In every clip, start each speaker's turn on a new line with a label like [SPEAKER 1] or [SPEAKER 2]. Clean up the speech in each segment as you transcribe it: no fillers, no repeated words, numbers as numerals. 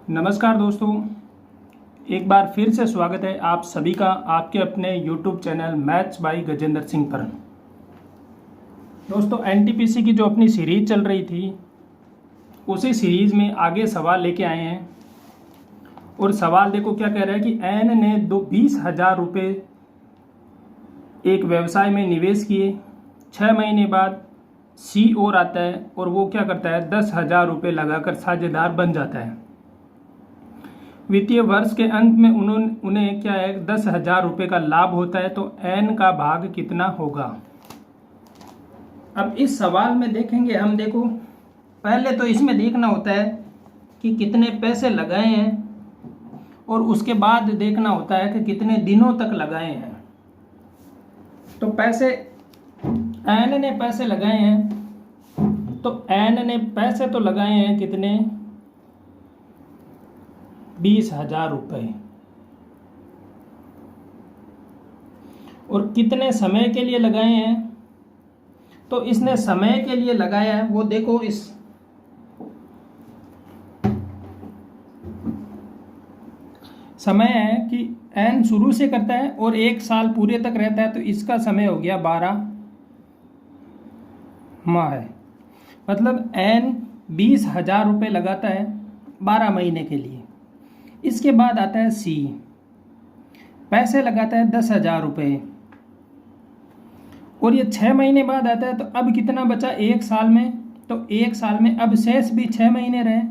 [SPEAKER 1] नमस्कार दोस्तों, एक बार फिर से स्वागत है आप सभी का आपके अपने YouTube channel maths by Gajendra Singh पर। दोस्तों, एनटीपीसी की जो अपनी सीरीज चल रही थी उसी सीरीज में आगे सवाल लेके आए हैं। और सवाल देखो क्या कह रहा है कि एन ने 20,000 रुपये एक व्यवसाय में निवेश किए। 6 महीने बाद सी और आता है और वो क्या करता है 10,000 रुपये लगाकर साझेदार बन जाता है। वित्तीय वर्ष के अंत में उन्हें क्या है 10,000 रुपये का लाभ होता है, तो एन का भाग कितना होगा। अब इस सवाल में देखेंगे हम, देखो पहले तो इसमें देखना होता है कि कितने पैसे लगाए हैं और उसके बाद देखना होता है कि कितने दिनों तक लगाए हैं। तो पैसे एन ने पैसे लगाए हैं, तो एन ने पैसे तो लगाए हैं कितने 20,000 रुपये। और कितने समय के लिए लगाए हैं, तो इसने समय के लिए लगाया है वो देखो, इस समय है कि एन शुरू से करता है और 1 साल पूरे तक रहता है, तो इसका समय हो गया 12 माह है। मतलब एन 20,000 रुपये लगाता है 12 महीने के लिए। इसके बाद आता है सी, पैसे लगाता है 10,000 रुपये और ये 6 महीने बाद आता है। तो अब कितना बचा 1 साल में, तो 1 साल में अब शेष भी 6 महीने रहे।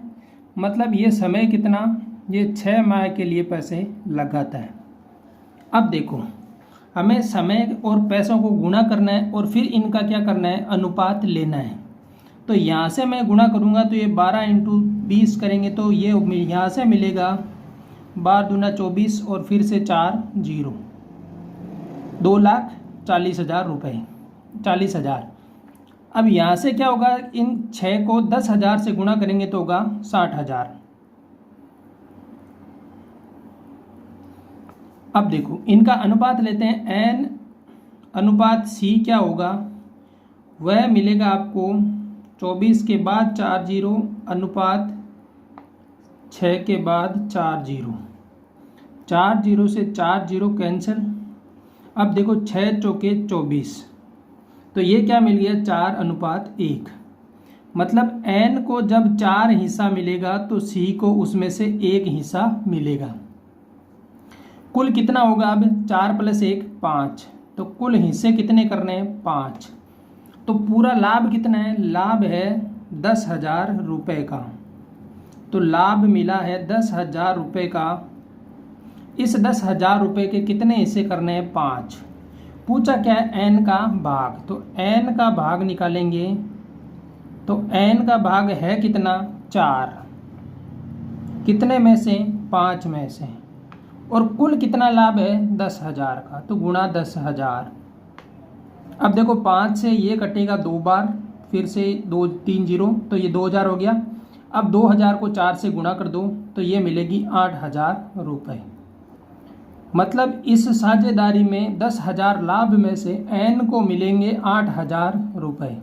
[SPEAKER 1] मतलब ये समय कितना, ये 6 माह के लिए पैसे लगाता है। अब देखो हमें समय और पैसों को गुणा करना है और फिर इनका क्या करना है, अनुपात लेना है। तो यहाँ से मैं गुणा करूँगा तो ये 12 × 20 करेंगे तो ये यहाँ से मिलेगा 12 दूना 24 और फिर से 4 0, 2,40,000 रुपये, 40,000। अब यहाँ से क्या होगा, इन 6 को 10,000 से गुणा करेंगे तो होगा 60,000। अब देखो इनका अनुपात लेते हैं, एन अनुपात सी क्या होगा, वह मिलेगा आपको 24 के बाद 4 0 अनुपात 6 के बाद 4 0, 4 0 से 4 0 कैंसिल। अब देखो 6 चौके 24, तो ये क्या मिल गया 4:1। मतलब एन को जब 4 हिस्सा मिलेगा तो सी को उसमें से 1 हिस्सा मिलेगा। कुल कितना होगा, अब 4 + 1 5, तो कुल हिस्से कितने करने हैं 5। तो पूरा लाभ कितना है, लाभ है 10,000 रुपये का। तो लाभ मिला है 10,000 रुपये का। इस 10,000 रुपये के कितने हिस्से करने हैं 5। पूछा क्या है एन का भाग, तो एन का भाग निकालेंगे। तो एन का भाग है कितना 4, कितने में से 5 में से। और कुल कितना लाभ है 10,000 का, तो गुणा 10,000। अब देखो 5 से ये कटेगा 2 बार, फिर से 2 3 0, तो ये 2,000 हो गया। अब 2,000 को 4 से गुणा कर दो तो ये मिलेगी 8,000 रुपये। मतलब इस साझेदारी में 10,000 लाभ में से एन को मिलेंगे 8,000 रुपये।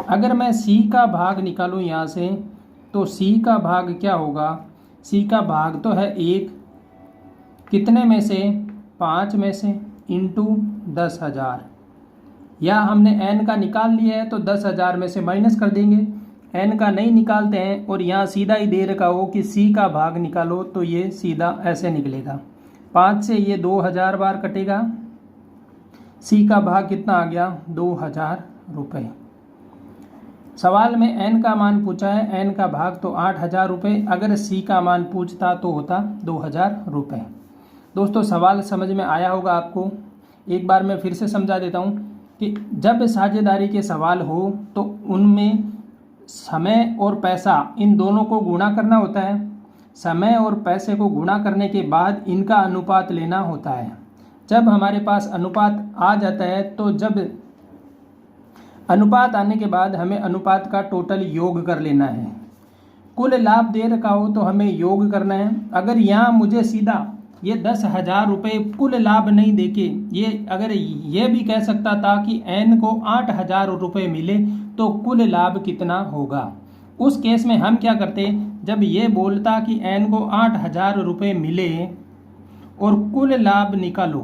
[SPEAKER 1] अगर मैं सी का भाग निकालूं यहाँ से, तो सी का भाग क्या होगा, सी का भाग तो है 1, कितने में से 5 में से, इंटू 10,000। या हमने एन का निकाल लिया है तो 10,000 में से माइनस कर देंगे। एन का नहीं निकालते हैं और यहाँ सीधा ही दे रखा हो कि सी का भाग निकालो, तो ये सीधा ऐसे निकलेगा। 5 से ये 2,000 बार कटेगा, सी का भाग कितना आ गया 2,000 रुपये। सवाल में एन का मान पूछा है, एन का भाग तो 8,000 रुपये, अगर सी का मान पूछता तो होता 2,000 रुपये। दोस्तों सवाल समझ में आया होगा आपको। एक बार मैं फिर से समझा देता हूँ कि जब साझेदारी के सवाल हो तो उनमें समय और पैसा इन दोनों को गुणा करना होता है। समय और पैसे को गुणा करने के बाद इनका अनुपात लेना होता है। जब हमारे पास अनुपात आ जाता है, तो जब अनुपात आने के बाद हमें अनुपात का टोटल योग कर लेना है। कुल लाभ दे रखा हो तो हमें योग करना है। अगर यहाँ मुझे सीधा ये 10,000 रुपये कुल लाभ नहीं देके, ये अगर ये भी कह सकता था कि एन को 8,000 रुपये मिले तो कुल लाभ कितना होगा। उस केस में हम क्या करते, जब ये बोलता कि एन को 8,000 रुपये मिले और कुल लाभ निकालो,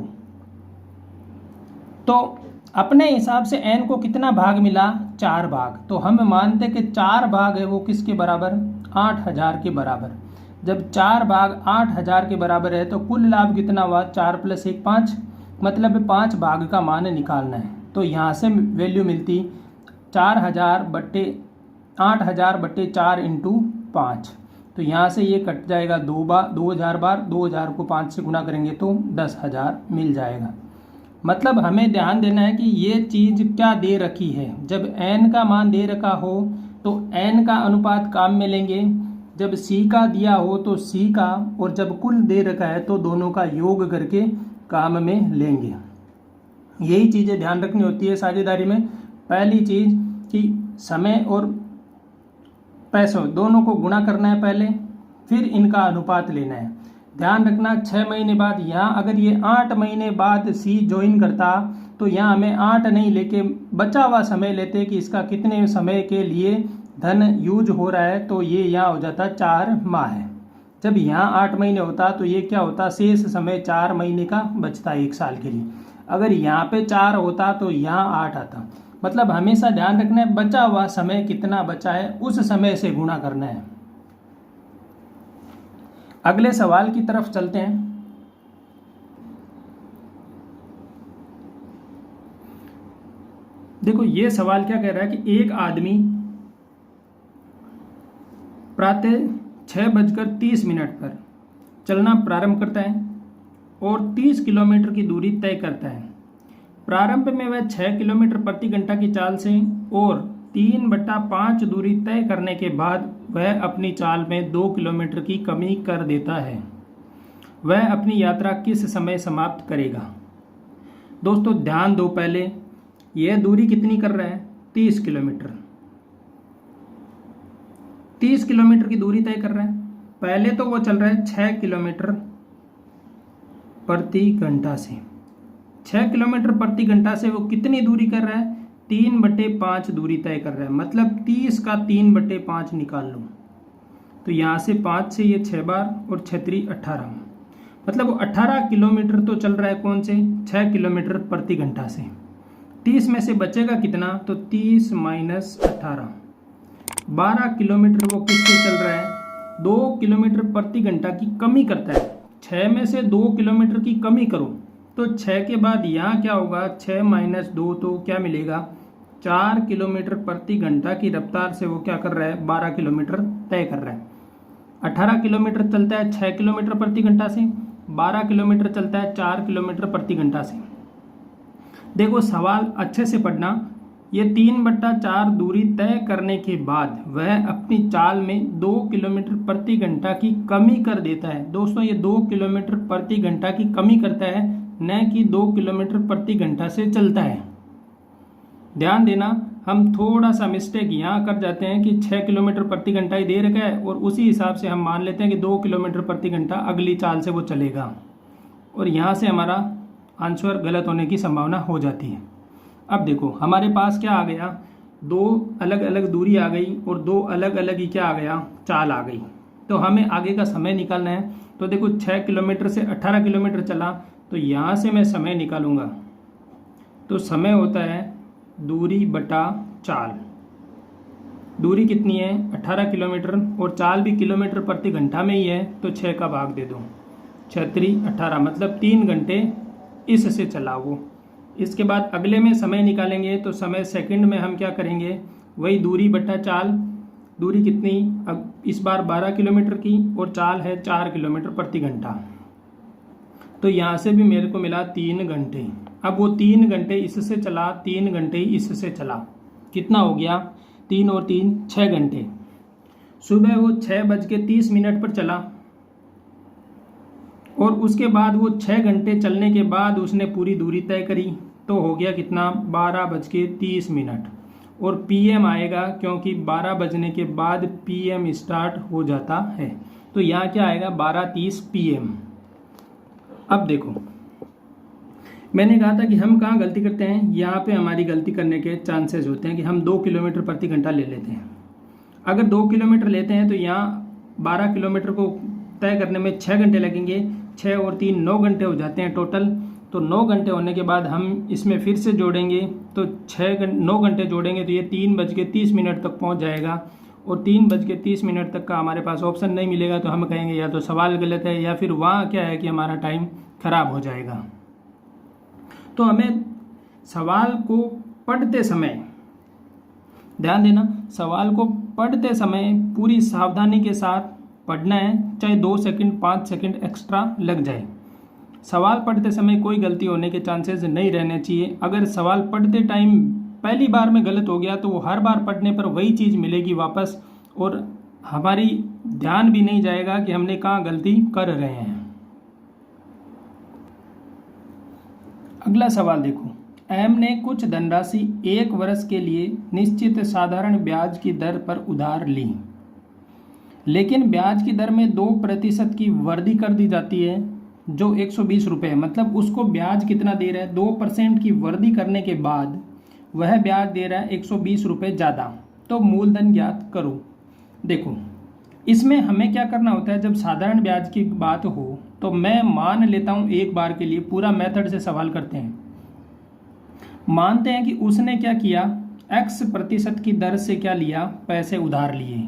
[SPEAKER 1] तो अपने हिसाब से एन को कितना भाग मिला, 4 भाग। तो हम मानते कि 4 भाग है वो किसके बराबर, 8,000 के बराबर। जब 4 भाग 8,000 के बराबर है तो कुल लाभ कितना हुआ, 4 + 1 5, मतलब 5 भाग का मान निकालना है। तो यहाँ से वैल्यू मिलती 8,000 बट्टे 4 इंटू 5। तो यहाँ से ये कट जाएगा 2,000 बार, 2,000 को 5 से गुना करेंगे तो 10,000 मिल जाएगा। मतलब हमें ध्यान देना है कि ये चीज़ क्या दे रखी है। जब n का मान दे रखा हो तो n का अनुपात काम में लेंगे, जब c का दिया हो तो c का, और जब कुल दे रखा है तो दोनों का योग करके काम में लेंगे। यही चीज़ें ध्यान रखनी होती है साझेदारी में। पहली चीज़ कि समय और पैसों दोनों को गुणा करना है पहले, फिर इनका अनुपात लेना है। ध्यान रखना 6 महीने बाद, यहाँ अगर ये 8 महीने बाद सी ज्वाइन करता तो यहाँ हमें 8 नहीं लेके बचा हुआ समय लेते कि इसका कितने समय के लिए धन यूज हो रहा है, तो ये यहाँ हो जाता 4 माह है। जब यहाँ 8 महीने होता तो ये क्या होता, शेष समय 4 महीने का बचता 1 साल के लिए। अगर यहाँ पे 4 होता तो यहाँ 8 आता। मतलब हमेशा ध्यान रखना है बचा हुआ समय कितना बचा है उस समय से गुणा करना है। अगले सवाल की तरफ चलते हैं। देखो ये सवाल क्या कह रहा है कि एक आदमी प्रातः 6:30 पर चलना प्रारंभ करता है और 30 किलोमीटर की दूरी तय करता है। प्रारंभ में वह 6 किलोमीटर प्रति घंटा की चाल से और 3/5 दूरी तय करने के बाद वह अपनी चाल में 2 किलोमीटर की कमी कर देता है। वह अपनी यात्रा किस समय समाप्त करेगा। दोस्तों ध्यान दो, पहले यह दूरी कितनी कर रहा है, 30 किलोमीटर। 30 किलोमीटर की दूरी तय कर रहा है। पहले तो वो चल रहा है 6 किलोमीटर प्रति घंटा से। 6 किलोमीटर प्रति घंटा से वो कितनी दूरी कर रहा है, 3/5 दूरी तय कर रहा है। मतलब 30 का 3/5 निकाल लो, तो यहाँ से 5 से ये 6 बार और 6 18, मतलब वो 18 किलोमीटर तो चल रहा है। कौन से, 6 किलोमीटर प्रति घंटा से। 30 में से बचेगा कितना, तो 30 - 18, 12 किलोमीटर वो किससे चल रहा है, 2 किलोमीटर प्रति घंटा की कमी करता है। 6 में से 2 किलोमीटर की कमी करो तो 6 के बाद यहाँ क्या होगा, 6 - 2 तो क्या मिलेगा, 4 किलोमीटर प्रति घंटा की रफ्तार से वो क्या कर रहा है, 12 किलोमीटर तय कर रहा है। 18 किलोमीटर चलता है 6 किलोमीटर प्रति घंटा से, 12 किलोमीटर चलता है 4 किलोमीटर प्रति घंटा से। देखो सवाल अच्छे से पढ़ना। ये 3/4 दूरी तय करने के बाद वह अपनी चाल में 2 किलोमीटर प्रति घंटा की कमी कर देता है। दोस्तों ये 2 किलोमीटर प्रति घंटा की कमी करता है, न कि 2 किलोमीटर प्रति घंटा से चलता है। ध्यान देना, हम थोड़ा सा मिस्टेक यहाँ कर जाते हैं कि 6 किलोमीटर प्रति घंटा ही दे रखा है और उसी हिसाब से हम मान लेते हैं कि 2 किलोमीटर प्रति घंटा अगली चाल से वो चलेगा, और यहाँ से हमारा आंसर गलत होने की संभावना हो जाती है। अब देखो हमारे पास क्या आ गया, 2 अलग अलग दूरी आ गई और 2 अलग अलग ही क्या आ गया, चाल आ गई। तो हमें आगे का समय निकालना है। तो देखो 6 किलोमीटर से 18 किलोमीटर चला, तो यहाँ से मैं समय निकालूंगा। तो समय होता है दूरी बटा चाल। दूरी कितनी है, 18 किलोमीटर, और चाल भी किलोमीटर प्रति घंटा में ही है, तो 6 का भाग दे दो, 6 × 18, मतलब 3 घंटे इससे चला वो। इसके बाद अगले में समय निकालेंगे तो समय सेकंड में हम क्या करेंगे, वही दूरी बटा चाल। दूरी कितनी, अब इस बार 12 किलोमीटर की और चाल है 4 किलोमीटर प्रति घंटा, तो यहाँ से भी मेरे को मिला 3 घंटे। अब वो 3 घंटे इससे चला, 3 घंटे इससे चला, कितना हो गया, 3 और 3 6 घंटे। सुबह वो 6:30 पर चला और उसके बाद वो 6 घंटे चलने के बाद उसने पूरी दूरी तय करी, तो हो गया कितना, 12:30, और पीएम आएगा क्योंकि 12 बजने के बाद पीएम स्टार्ट हो जाता है, तो यहाँ क्या आएगा, 12:30 पीएम। अब देखो मैंने कहा था कि हम कहाँ गलती करते हैं, यहाँ पे हमारी गलती करने के चांसेस होते हैं कि हम 2 किलोमीटर प्रति घंटा ले लेते हैं। अगर 2 किलोमीटर लेते हैं तो यहाँ 12 किलोमीटर को तय करने में 6 घंटे लगेंगे, 6 और 3 9 घंटे हो जाते हैं टोटल। तो 9 घंटे होने के बाद हम इसमें फिर से जोड़ेंगे, तो 9 घंटे जोड़ेंगे तो ये 3:30 तक पहुँच जाएगा। और 3:30 तक का हमारे पास ऑप्शन नहीं मिलेगा, तो हम कहेंगे या तो सवाल गलत है या फिर वहाँ क्या है कि हमारा टाइम खराब हो जाएगा। तो हमें सवाल को पढ़ते समय ध्यान देना, सवाल को पढ़ते समय पूरी सावधानी के साथ पढ़ना है, चाहे 2 सेकंड 5 सेकंड एक्स्ट्रा लग जाए। सवाल पढ़ते समय कोई गलती होने के चांसेस नहीं रहने चाहिए। अगर सवाल पढ़ते टाइम पहली बार में गलत हो गया तो वो हर बार पढ़ने पर वही चीज़ मिलेगी वापस, और हमारी ध्यान भी नहीं जाएगा कि हमने कहाँ गलती कर रहे हैं। अगला सवाल देखो, एम ने कुछ धनराशि 1 वर्ष के लिए निश्चित साधारण ब्याज की दर पर उधार ली, लेकिन ब्याज की दर में 2% की वृद्धि कर दी जाती है जो 120 रुपये, मतलब उसको ब्याज कितना दे रहा है, 2% की वृद्धि करने के बाद वह ब्याज दे रहा है 120 रुपये ज़्यादा। तो मूलधन ज्ञात करो। देखो इसमें हमें क्या करना होता है, जब साधारण ब्याज की बात हो तो मैं मान लेता हूँ एक बार के लिए, पूरा मेथड से सवाल करते हैं। मानते हैं कि उसने क्या किया, x% की दर से क्या लिया, पैसे उधार लिए,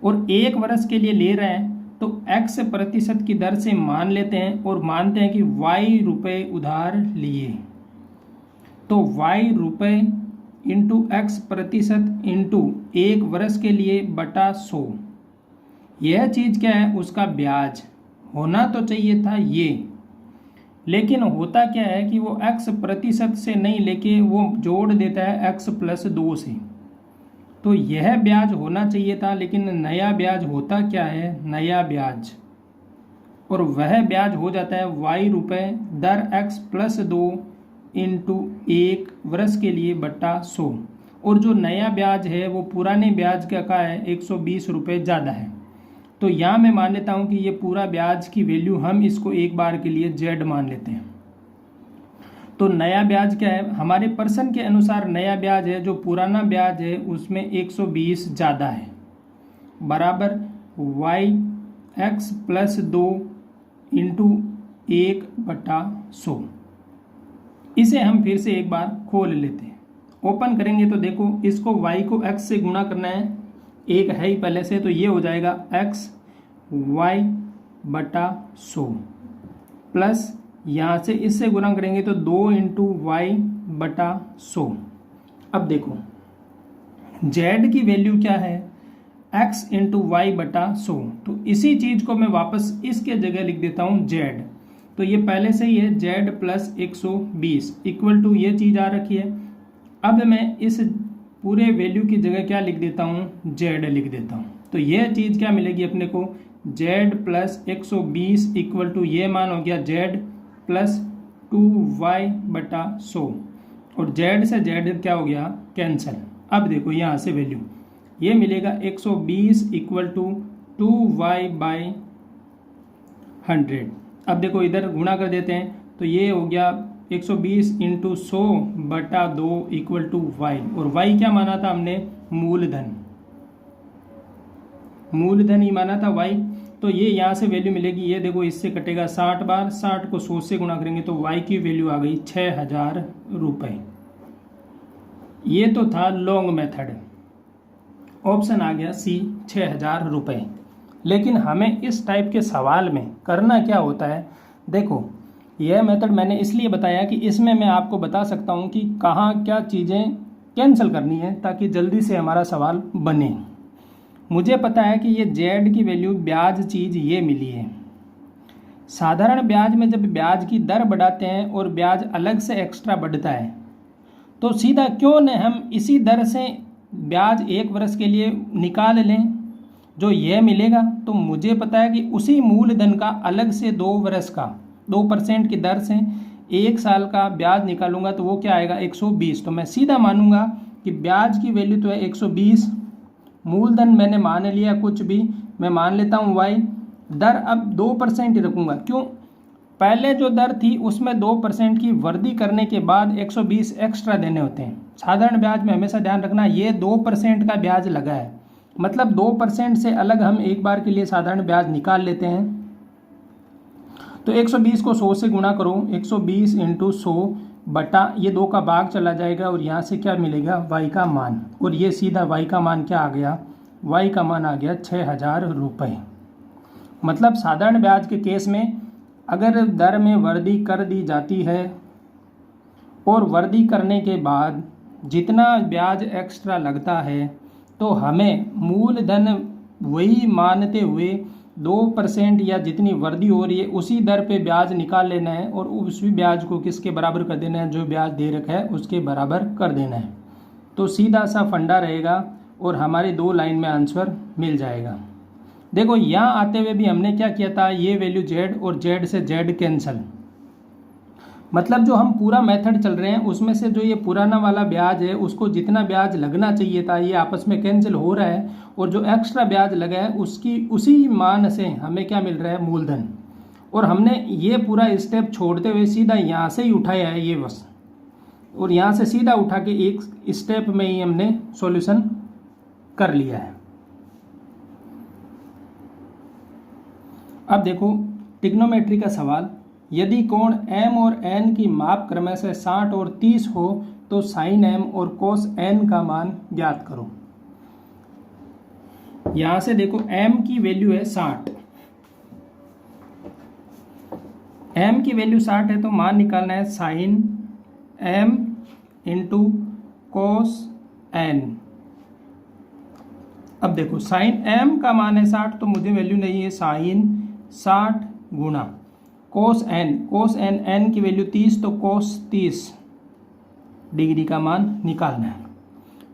[SPEAKER 1] और 1 वर्ष के लिए ले रहे हैं तो x% की दर से मान लेते हैं और मानते हैं कि y रुपये उधार लिए। तो y रुपये इंटू x% इंटू 1 वर्ष के लिए बटा 100, यह चीज़ क्या है, उसका ब्याज होना तो चाहिए था ये, लेकिन होता क्या है कि वो x% से नहीं लेके वो जोड़ देता है x+2 से। तो यह ब्याज होना चाहिए था, लेकिन नया ब्याज होता क्या है, नया ब्याज, और वह ब्याज हो जाता है y रुपये दर x+2 इंटू 1 वर्ष के लिए बटा 100, और जो नया ब्याज है वो पुराने ब्याज का है 120 रुपये ज़्यादा है। तो यहाँ मैं मान लेता हूँ कि ये पूरा ब्याज की वैल्यू हम इसको एक बार के लिए z मान लेते हैं। तो नया ब्याज क्या है, हमारे पर्सन के अनुसार नया ब्याज है, जो पुराना ब्याज है उसमें 120 ज़्यादा है, बराबर y x+2 इंटू 1/100। इसे हम फिर से एक बार खोल लेते हैं, ओपन करेंगे तो देखो इसको y को x से गुणा करना है, एक है ही पहले से, तो ये हो जाएगा xy/100 प्लस यहाँ से इससे गुणा करेंगे तो 2 इंटू y/100। अब देखो z की वैल्यू क्या है, x इंटू y/100, तो इसी चीज़ को मैं वापस इसके जगह लिख देता हूँ z। तो ये पहले से ही है z प्लस 120 इक्वल टू ये चीज़ आ रखी है। अब मैं इस पूरे वैल्यू की जगह क्या लिख देता हूँ, z लिख देता हूँ। तो यह चीज़ क्या मिलेगी अपने को, z प्लस 120 इक्वल टू ये मान हो गया z प्लस 2y/100, और z से z क्या हो गया, कैंसिल। अब देखो यहाँ से वैल्यू ये मिलेगा 120 इक्वल टू 2y/100। अब देखो इधर गुणा कर देते हैं तो ये हो गया 120 इंटू 100/2 इक्वल टू y, और y क्या माना था हमने, मूलधन, मूलधन ही माना था y। तो ये यहाँ से वैल्यू मिलेगी, ये देखो इससे कटेगा 60 बार, 60 को 100 से गुणा करेंगे तो y की वैल्यू आ गई 6000 रुपये। ये तो था लॉन्ग मेथड, ऑप्शन आ गया सी 6000 रुपये। लेकिन हमें इस टाइप के सवाल में करना क्या होता है, देखो यह मेथड मैंने इसलिए बताया कि इसमें मैं आपको बता सकता हूँ कि कहाँ क्या चीज़ें कैंसिल करनी है ताकि जल्दी से हमारा सवाल बने। मुझे पता है कि ये z की वैल्यू ब्याज चीज़ ये मिली है। साधारण ब्याज में जब ब्याज की दर बढ़ाते हैं और ब्याज अलग से एक्स्ट्रा बढ़ता है तो सीधा क्यों न हम इसी दर से ब्याज 1 वर्ष के लिए निकाल लें जो यह मिलेगा। तो मुझे पता है कि उसी मूलधन का अलग से 2 वर्ष का 2% की दर से 1 साल का ब्याज निकालूंगा तो वो क्या आएगा 120। तो मैं सीधा मानूंगा कि ब्याज की वैल्यू तो है 120, मूलधन मैंने मान लिया, कुछ भी मैं मान लेता हूँ y, दर अब 2% ही रखूँगा। क्यों, पहले जो दर थी उसमें 2% की वृद्धि करने के बाद 120 एक्स्ट्रा देने होते हैं। साधारण ब्याज में हमेशा ध्यान रखना ये 2% का ब्याज लगा है, मतलब 2% से अलग हम एक बार के लिए साधारण ब्याज निकाल लेते हैं। तो 120 को 100 से गुणा करो, 120 इंटू 100 बटा ये 2 का भाग चला जाएगा और यहाँ से क्या मिलेगा, y का मान। और ये सीधा y का मान क्या आ गया, y का मान आ गया 6,000 रुपये। मतलब साधारण ब्याज के केस में अगर दर में वृद्धि कर दी जाती है और वृद्धि करने के बाद जितना ब्याज एक्स्ट्रा लगता है तो हमें मूलधन वही मानते हुए 2% या जितनी वृद्धि हो रही है उसी दर पे ब्याज निकाल लेना है और उसी ब्याज को किसके बराबर कर देना है, जो ब्याज दे रखा है उसके बराबर कर देना है। तो सीधा सा फंडा रहेगा और हमारी 2 लाइन में आंसर मिल जाएगा। देखो यहाँ आते हुए भी हमने क्या किया था, ये वैल्यू z और z से z कैंसिल, मतलब जो हम पूरा मेथड चल रहे हैं उसमें से जो ये पुराना वाला ब्याज है उसको जितना ब्याज लगना चाहिए था ये आपस में कैंसिल हो रहा है और जो एक्स्ट्रा ब्याज लगा है उसकी उसी मान से हमें क्या मिल रहा है, मूलधन। और हमने ये पूरा स्टेप छोड़ते हुए सीधा यहाँ से ही उठाया है ये बस, और यहाँ से सीधा उठा के एक स्टेप में ही हमने सॉल्यूशन कर लिया है। अब देखो ट्रिग्नोमेट्री का सवाल, यदि कोण m और n की माप क्रमशः से 60 और 30 हो तो साइन m और कोस n का मान ज्ञात करो। यहां से देखो m की वैल्यू है 60, m की वैल्यू 60 है तो मान निकालना है sine m into cos n। अब देखो साइन m का मान है 60 तो मुझे वैल्यू नहीं है, साइन 60 गुणा कोस n n की वैल्यू 30 तो कोस 30 डिग्री का मान निकालना है।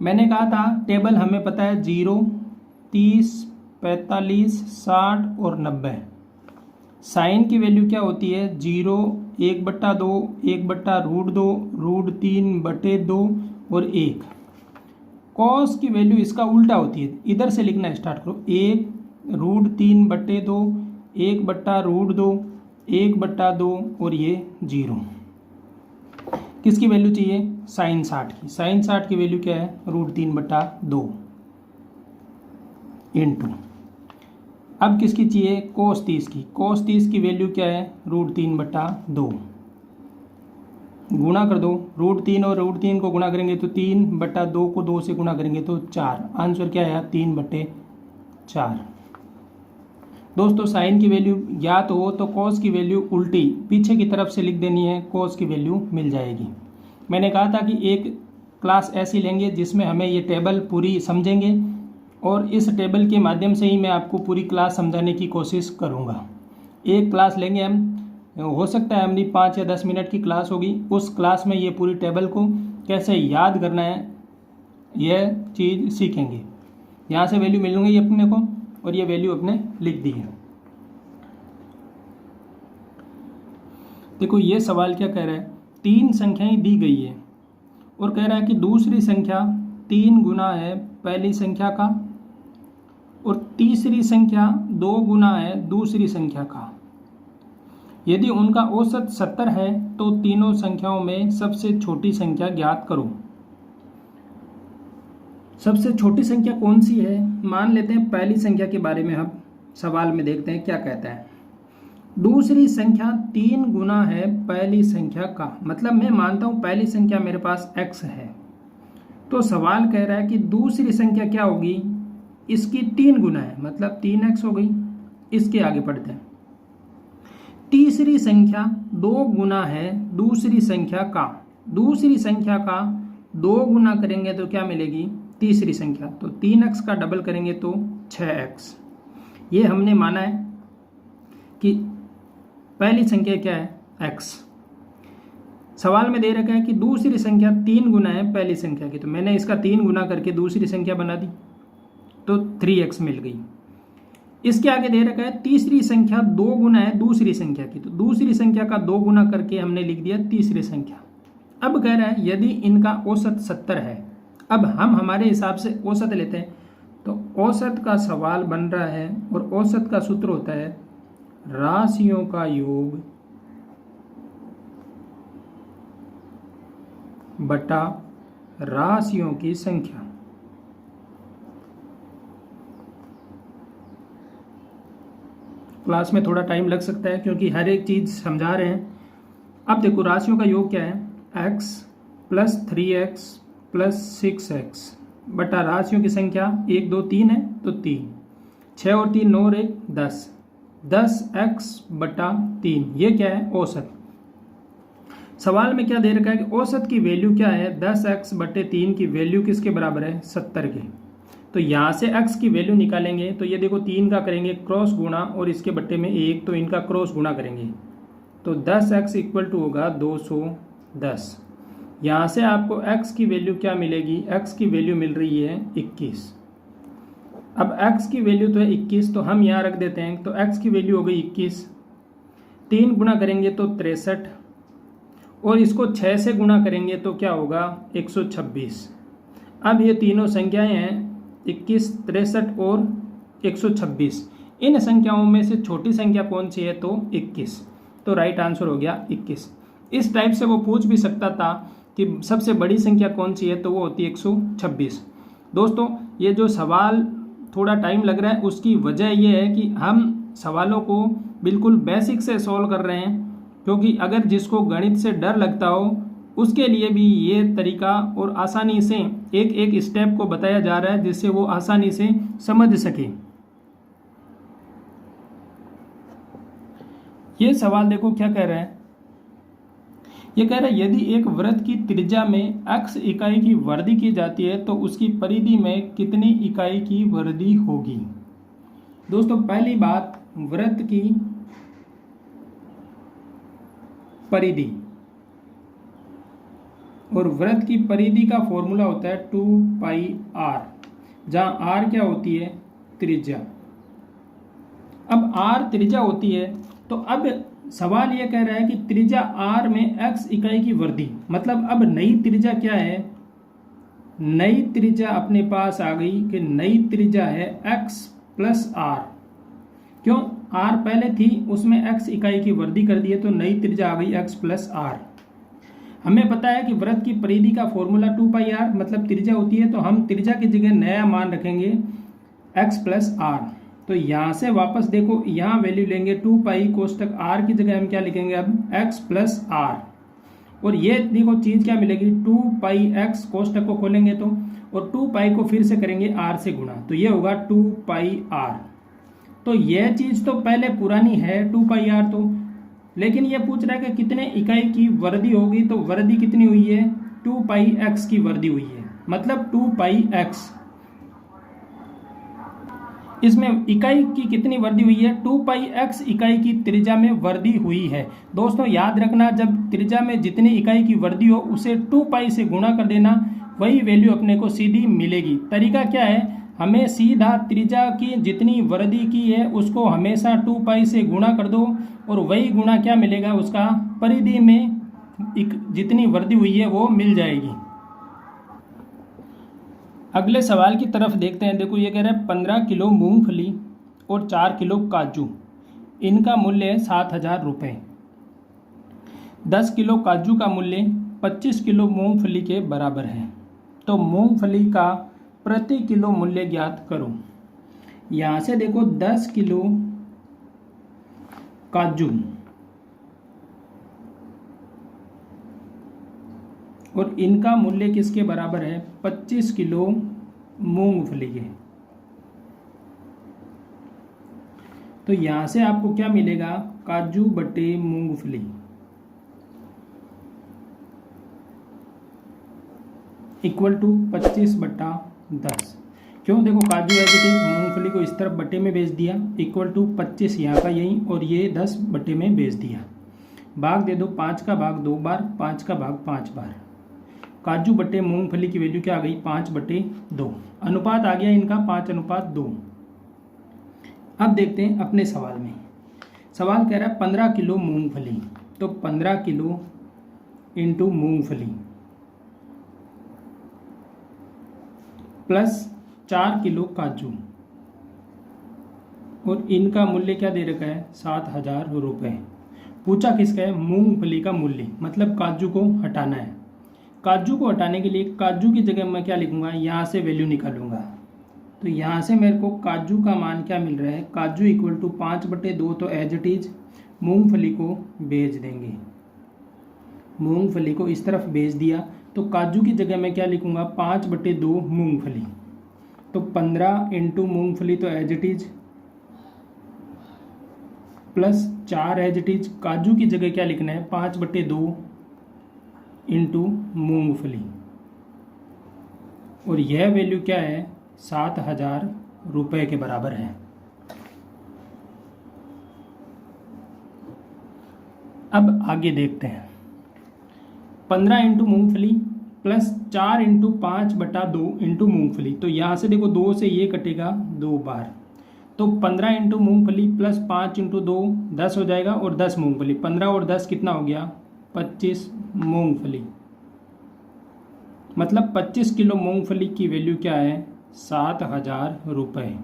[SPEAKER 1] मैंने कहा था टेबल हमें पता है 0, 30, 45, 60 और 90। साइन की वैल्यू क्या होती है, 0, 1/2, 1/√2, √3/2 और 1। कॉस की वैल्यू इसका उल्टा होती है, इधर से लिखना स्टार्ट करो, 1 √3/2, 1/√2, 1/2 और ये 0। किसकी वैल्यू चाहिए, साइन 60 की। साइन 60 की वैल्यू क्या है, √3/2 इंटू, अब किसकी चाहिए, कोस 30 की। कोस 30 की वैल्यू क्या है, √3/2 गुणा कर दो, √3 और √3 को गुणा करेंगे तो 3/2 को 2 से गुणा करेंगे तो 4। आंसर क्या आया, 3/4। दोस्तों साइन की वैल्यू ज्ञात हो तो कॉस की वैल्यू उल्टी पीछे की तरफ से लिख देनी है, कॉस की वैल्यू मिल जाएगी। मैंने कहा था कि एक क्लास ऐसी लेंगे जिसमें हमें ये टेबल पूरी समझेंगे और इस टेबल के माध्यम से ही मैं आपको पूरी क्लास समझाने की कोशिश करूँगा। एक क्लास लेंगे हम, हो सकता है हमारी 5 या 10 मिनट की क्लास होगी, उस क्लास में ये पूरी टेबल को कैसे याद करना है यह चीज़ सीखेंगे। यहाँ से वैल्यू मिलेंगी अपने को और ये वैल्यू अपने लिख दी है। देखो ये सवाल क्या कह रहा है, 3 संख्याएं दी गई है और कह रहा है कि दूसरी संख्या 3 गुना है पहली संख्या का और तीसरी संख्या 2 गुना है दूसरी संख्या का। यदि उनका औसत 70 है तो तीनों संख्याओं में सबसे छोटी संख्या ज्ञात करो। सबसे छोटी संख्या कौन सी है, मान लेते हैं पहली संख्या के बारे में हम सवाल में देखते हैं क्या कहता है। दूसरी संख्या 3 गुना है पहली संख्या का, मतलब मैं मानता हूं पहली संख्या मेरे पास x है, तो सवाल कह रहा है कि दूसरी संख्या क्या होगी, इसकी 3 गुना है मतलब 3x हो गई। इसके आगे पढ़ते हैं, तीसरी संख्या 2 गुना है दूसरी संख्या का। दूसरी संख्या का 2 गुना करेंगे तो क्या मिलेगी, तीसरी संख्या, तो 3x का डबल करेंगे तो 6x। ये हमने माना है कि पहली संख्या क्या है, x। सवाल में दे रखा है कि दूसरी संख्या 3 गुना है पहली संख्या की, तो मैंने इसका 3 गुना करके दूसरी संख्या बना दी तो 3x मिल गई। इसके आगे दे रखा है तीसरी संख्या 2 गुना है दूसरी संख्या की, तो दूसरी संख्या का 2 गुना करके हमने लिख दिया तीसरी संख्या। अब कह रहा है यदि इनका औसत 70 है, अब हम हमारे हिसाब से औसत लेते हैं, तो औसत का सवाल बन रहा है और औसत का सूत्र होता है राशियों का योग बटा राशियों की संख्या। क्लास में थोड़ा टाइम लग सकता है क्योंकि हर एक चीज़ समझा रहे हैं। अब देखो राशियों का योग क्या है, x plus 3x plus 6x बटा राशियों की संख्या 1 2 3 है तो 3, 6 और 3 9 और 1 10, 10x बटा 3, ये क्या है औसत। सवाल में क्या दे रखा है कि औसत की वैल्यू क्या है, 10x बटे 3 की वैल्यू किसके बराबर है, 70 के। तो यहाँ से x की वैल्यू निकालेंगे तो ये देखो 3 का करेंगे क्रॉस गुणा और इसके बट्टे में 1, तो इनका क्रॉस गुणा करेंगे तो 10x इक्वल टू होगा 210। यहाँ से आपको x की वैल्यू क्या मिलेगी, x की वैल्यू मिल रही है 21। अब x की वैल्यू तो है 21, तो हम यहाँ रख देते हैं, तो x की वैल्यू हो गई 21, 3 गुणा करेंगे तो 63 और इसको 6 से गुणा करेंगे तो क्या होगा 126। अब ये तीनों संख्याएं हैं 21, 63 और 126, इन संख्याओं में से छोटी संख्या कौन सी है तो 21, तो राइट आंसर हो गया 21। इस टाइप से वो पूछ भी सकता था कि सबसे बड़ी संख्या कौन सी है, तो वो होती है 126। दोस्तों ये जो सवाल थोड़ा टाइम लग रहा है उसकी वजह ये है कि हम सवालों को बिल्कुल बेसिक से सॉल्व कर रहे हैं, क्योंकि अगर जिसको गणित से डर लगता हो उसके लिए भी ये तरीका और आसानी से एक एक स्टेप को बताया जा रहा है जिससे वो आसानी से समझ सके। ये सवाल देखो क्या कह रहा है, ये कह रहा है यदि एक वृत्त की त्रिज्या में x इकाई की वृद्धि की जाती है तो उसकी परिधि में कितनी इकाई की वृद्धि होगी। दोस्तों पहली बात, वृत्त की परिधि, और वृत्त की परिधि का फॉर्मूला होता है 2πr, जहां r क्या होती है, त्रिज्या। अब r त्रिज्या होती है तो अब सवाल यह कह रहा है कि त्रिज्या r में x इकाई की वृद्धि, मतलब अब नई त्रिज्या क्या है, नई त्रिज्या अपने पास आ गई कि नई त्रिज्या है x प्लस r। क्यों, r पहले थी उसमें x इकाई की वृद्धि कर दी है तो नई त्रिज्या आ गई x प्लस r। हमें पता है कि वृत्त की परिधि का फॉर्मूला 2πr मतलब त्रिज्या होती है, तो हम त्रिज्या की जगह नया मान रखेंगे x प्लस r। तो यहाँ से वापस देखो यहाँ वैल्यू लेंगे 2π कोष्टक r की जगह हम क्या लिखेंगे अब x प्लस r, और ये देखो चीज़ क्या मिलेगी 2πx, कोष्टक को खोलेंगे तो, और 2π को फिर से करेंगे r से गुणा तो ये होगा 2πr। तो यह चीज़ तो पहले पुरानी है 2πr, तो लेकिन ये पूछ रहा है कि कितने इकाई की वृद्धि होगी, तो वृद्धि कितनी हुई है 2πx की वृद्धि हुई है, मतलब 2πx। इसमें इकाई की कितनी वृद्धि हुई है, 2πx इकाई की त्रिज्या में वृद्धि हुई है। दोस्तों याद रखना, जब त्रिज्या में जितनी इकाई की वृद्धि हो उसे 2π से गुणा कर देना, वही वैल्यू अपने को सीधी मिलेगी। तरीका क्या है, हमें सीधा त्रिज्या की जितनी वृद्धि की है उसको हमेशा 2π से गुणा कर दो और वही गुणा क्या मिलेगा, उसका परिधि में जितनी वृद्धि हुई है वो मिल जाएगी। अगले सवाल की तरफ देखते हैं। देखो ये कह रहा है 15 किलो मूंगफली और 4 किलो काजू, इनका मूल्य है 7,000 रुपये। 10 किलो काजू का मूल्य 25 किलो मूंगफली के बराबर है, तो मूंगफली का प्रति किलो मूल्य ज्ञात करो। यहाँ से देखो 10 किलो काजू और इनका मूल्य किसके बराबर है, 25 किलो मूंगफली के। तो यहाँ से आपको क्या मिलेगा, काजू बटे मूंगफली इक्वल टू 25 बटा 10। क्यों, देखो काजू एज इट इज मूंगफली को इस तरफ बटे में बेच दिया, इक्वल टू 25 यहाँ का यही और ये 10 बटे में बेच दिया। भाग दे दो, 5 का भाग 2 बार, 5 का भाग 5 बार। काजू बटे मूंगफली की वैल्यू क्या आ गई, 5/2। अनुपात आ गया इनका 5:2। अब देखते हैं अपने सवाल में। सवाल कह रहा है 15 किलो मूंगफली, तो 15 किलो इंटू मूंगफली प्लस 4 किलो काजू, और इनका मूल्य क्या दे रखा है, 7,000 रुपये। पूछा किसका है, मूंगफली का मूल्य, मतलब काजू को हटाना है। काजू को हटाने के लिए काजू की जगह मैं क्या लिखूंगा, यहाँ से वैल्यू निकालूंगा। तो यहाँ से मेरे को काजू का मान क्या मिल रहा है, काजू इक्वल टू 5/2, तो एज इट इज मूंगफली को भेज देंगे। मूंगफली को इस तरफ भेज दिया, तो काजू की जगह मैं क्या लिखूंगा, 5/2 मूंगफली, तो 15 इंटू मूंगफली तो as it is plus 4 as it is, काजू की जगह क्या लिखना है, 5/2 इंटू मूंगफली, और यह वैल्यू क्या है, 7,000 रुपये के बराबर है। अब आगे देखते हैं, 15 इंटू मूंगफली प्लस 4 इंटू 5/2 इंटू मूंगफली, तो यहाँ से देखो 2 से ये कटेगा 2 बार, तो 15 इंटू मूंगफली प्लस 5 इंटू 2 10 हो जाएगा, और 10 मूंगफली, 15 और 10 कितना हो गया, 25 मूंगफली, मतलब 25 किलो मूंगफली की वैल्यू क्या है, 7,000 रुपये।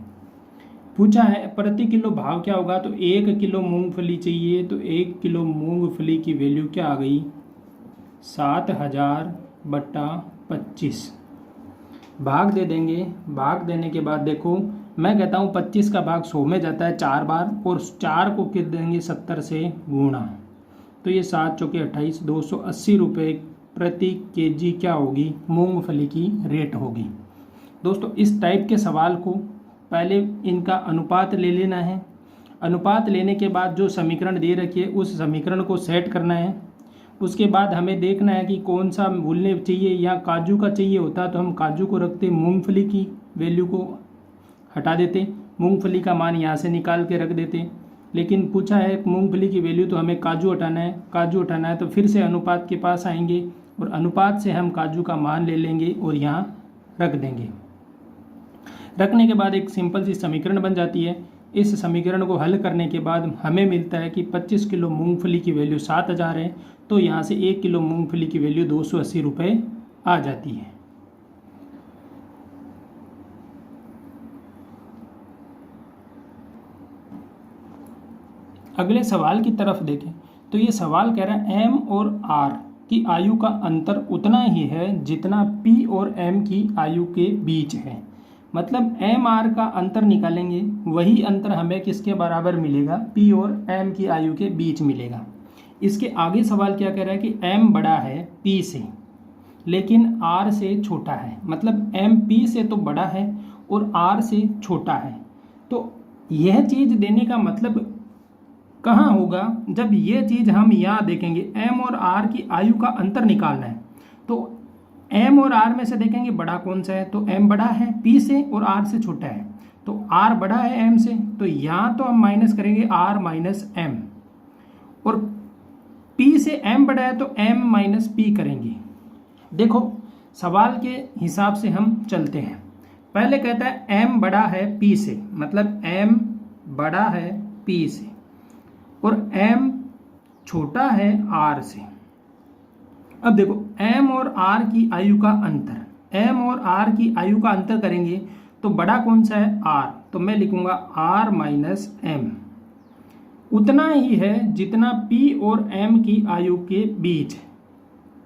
[SPEAKER 1] पूछा है प्रति किलो भाव क्या होगा, तो 1 किलो मूंगफली चाहिए, तो 1 किलो मूंगफली की वैल्यू क्या आ गई, 7,000/25, भाग दे देंगे। भाग देने के बाद देखो मैं कहता हूँ 25 का भाग 100 में जाता है 4 बार, और 4 को कर देंगे 70 से गुणा, तो ये 7 चौके 28, 280 रुपये प्रति केजी क्या होगी, मूंगफली की रेट होगी। दोस्तों इस टाइप के सवाल को पहले इनका अनुपात ले लेना है, अनुपात लेने के बाद जो समीकरण दे रखी है उस समीकरण को सेट करना है, उसके बाद हमें देखना है कि कौन सा मूल्य चाहिए, या काजू का चाहिए होता तो हम काजू को रखते, मूंगफली की वैल्यू को हटा देते, मूंगफली का मान यहाँ से निकाल के रख देते, लेकिन पूछा है मूंगफली की वैल्यू तो हमें काजू हटाना है, काजू हटाना है तो फिर से अनुपात के पास आएंगे, और अनुपात से हम काजू का मान ले लेंगे और यहाँ रख देंगे। रखने के बाद एक सिंपल सी समीकरण बन जाती है। इस समीकरण को हल करने के बाद हमें मिलता है कि 25 किलो मूंगफली की वैल्यू 7,000 है, तो यहाँ से 1 किलो मूंगफली की वैल्यू 280 रुपये आ जाती है। अगले सवाल की तरफ देखें तो ये सवाल कह रहा है एम और आर की आयु का अंतर उतना ही है जितना पी और एम की आयु के बीच है, मतलब एम आर का अंतर निकालेंगे वही अंतर हमें किसके बराबर मिलेगा, पी और एम की आयु के बीच मिलेगा। इसके आगे सवाल क्या कह रहा है कि एम बड़ा है पी से लेकिन आर से छोटा है, मतलब एम पी से तो बड़ा है और आर से छोटा है, तो यह चीज़ देने का मतलब कहाँ होगा, जब ये चीज़ हम यहाँ देखेंगे एम और आर की आयु का अंतर निकालना है, तो एम और आर में से देखेंगे बड़ा कौन सा है, तो एम बड़ा है पी से और आर से छोटा है, तो आर बड़ा है एम से, तो यहाँ तो हम माइनस करेंगे आर माइनस एम, और पी से एम बड़ा है तो एम माइनस पी करेंगे। देखो सवाल के हिसाब से हम चलते हैं, पहले कहता है एम बड़ा है पी से, मतलब एम बड़ा है पी से और एम छोटा है आर से। अब देखो एम और आर की आयु का अंतर, एम और आर की आयु का अंतर करेंगे तो बड़ा कौन सा है आर, तो मैं लिखूंगा आर माइनस एम, उतना ही है जितना पी और एम की आयु के बीच है।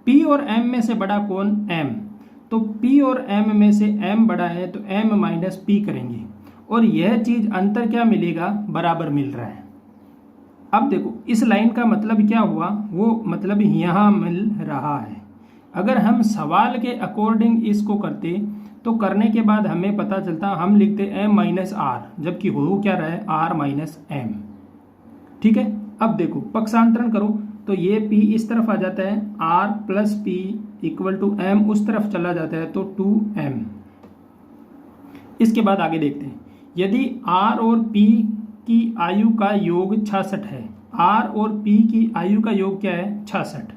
[SPEAKER 1] पी और एम में से बड़ा कौन, एम, तो पी और एम में से एम बड़ा है तो एम माइनस पी करेंगे, और यह चीज अंतर क्या मिलेगा, बराबर मिल रहा है। अब देखो इस लाइन का मतलब क्या हुआ, वो मतलब यहाँ मिल रहा है। अगर हम सवाल के अकॉर्डिंग इसको करते तो करने के बाद हमें पता चलता, हम लिखते एम माइनस आर, जबकि हो क्या रहा है आर माइनस एम। ठीक है, अब देखो पक्षांतरण करो तो ये p इस तरफ आ जाता है, r plus P equal to m उस तरफ चला जाता है तो 2m। इसके बाद आगे देखते हैं, यदि r और p की आयु का योग 66 है, r और p की आयु का योग क्या है 66,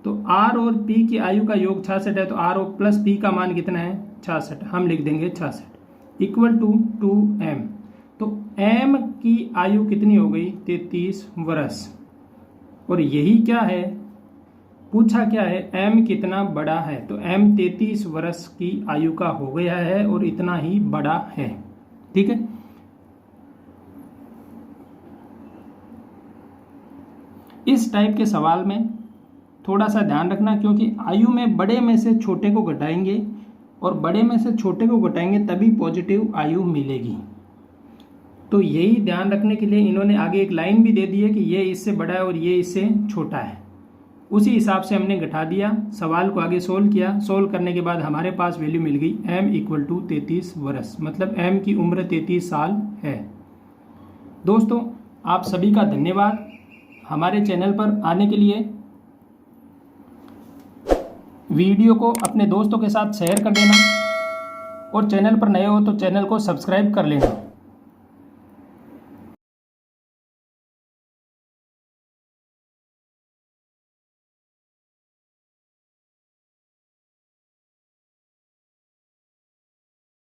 [SPEAKER 1] तो r और p की आयु का योग 66 है तो r और प्लस p का मान कितना है 66, हम लिख देंगे 66 इक्वल टू 2m। तो m की आयु कितनी हो गई 33 वर्ष, और यही क्या है पूछा क्या है, m कितना बड़ा है, तो m 33 वर्ष की आयु का हो गया है और इतना ही बड़ा है। ठीक है, इस टाइप के सवाल में थोड़ा सा ध्यान रखना, क्योंकि आयु में बड़े में से छोटे को घटाएंगे और बड़े में से छोटे को घटाएंगे तभी पॉजिटिव आयु मिलेगी। तो यही ध्यान रखने के लिए इन्होंने आगे एक लाइन भी दे दी है कि ये इससे बड़ा है और ये इससे छोटा है। उसी हिसाब से हमने घटा दिया, सवाल को आगे सोल्व किया। सोल्व करने के बाद हमारे पास वैल्यू मिल गई m इक्वल टू 33 वर्ष, मतलब m की उम्र 33 साल है। दोस्तों आप सभी का धन्यवाद हमारे चैनल पर आने के लिए। वीडियो को अपने दोस्तों के साथ शेयर कर देना और चैनल पर नए हो तो चैनल को सब्सक्राइब कर लेना।